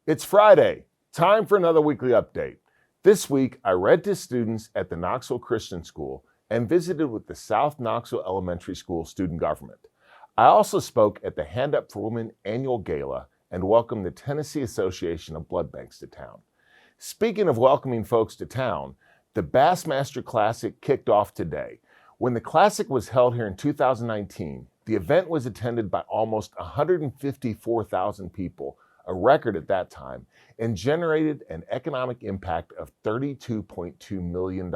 It's Friday, time for another weekly update. This week, I read to students at the Knoxville Christian School and visited with the South Knoxville Elementary School student government. I also spoke at the Hand Up for Women annual gala and welcomed the Tennessee Association of Blood Banks to town. Speaking of welcoming folks to town, the Bassmaster Classic kicked off today. When the Classic was held here in 2019, the event was attended by almost 154,000 people, a record at that time, and generated an economic impact of $32.2 million.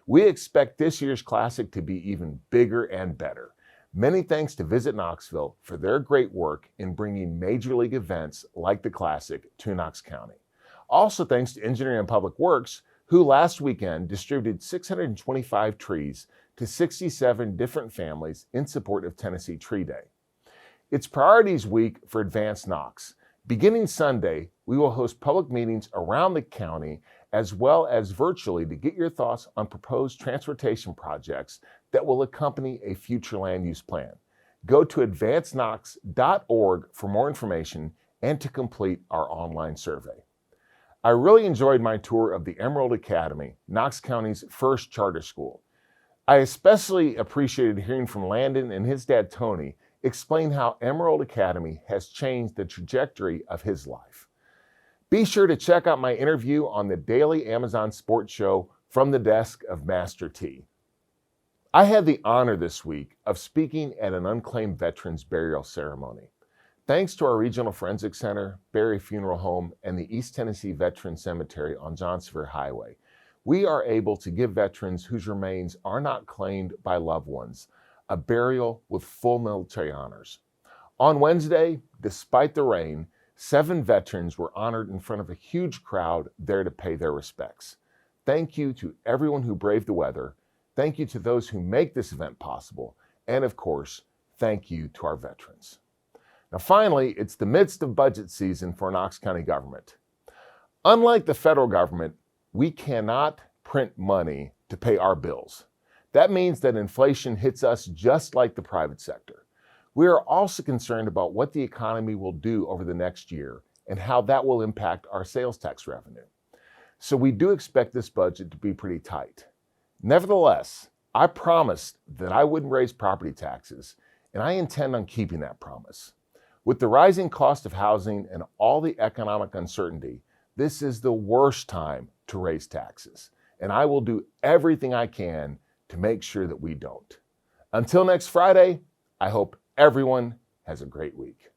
We expect this year's Classic to be even bigger and better. Many thanks to Visit Knoxville for their great work in bringing major league events like the Classic to Knox County. Also thanks to Engineering and Public Works, who last weekend distributed 625 trees to 67 different families in support of Tennessee Tree Day. It's Priorities Week for Advance Knox. Beginning Sunday, we will host public meetings around the county as well as virtually to get your thoughts on proposed transportation projects that will accompany a future land use plan. Go to advanceknox.org for more information and to complete our online survey. I really enjoyed my tour of the Emerald Academy, Knox County's first charter school. I especially appreciated hearing from Landon and his dad Tony explain how Emerald Academy has changed the trajectory of his life. Be sure to check out my interview on the daily Amazon Sports Show From the Desk of Master T. I had the honor this week of speaking at an unclaimed veterans burial ceremony. Thanks to our Regional Forensic Center, Berry Funeral Home, and the East Tennessee Veterans Cemetery on John Sevier Highway, we are able to give veterans whose remains are not claimed by loved ones a burial with full military honors. On Wednesday, despite the rain, 7 veterans were honored in front of a huge crowd there to pay their respects. Thank you to everyone who braved the weather. Thank you to those who make this event possible. And of course, thank you to our veterans. Now finally, it's the midst of budget season for Knox County government. Unlike the federal government, we cannot print money to pay our bills. That means that inflation hits us just like the private sector. We are also concerned about what the economy will do over the next year and how that will impact our sales tax revenue. So we do expect this budget to be pretty tight. Nevertheless, I promised that I wouldn't raise property taxes, and I intend on keeping that promise. With the rising cost of housing and all the economic uncertainty, this is the worst time to raise taxes, and I will do everything I can to make sure that we don't. Until next Friday, I hope everyone has a great week.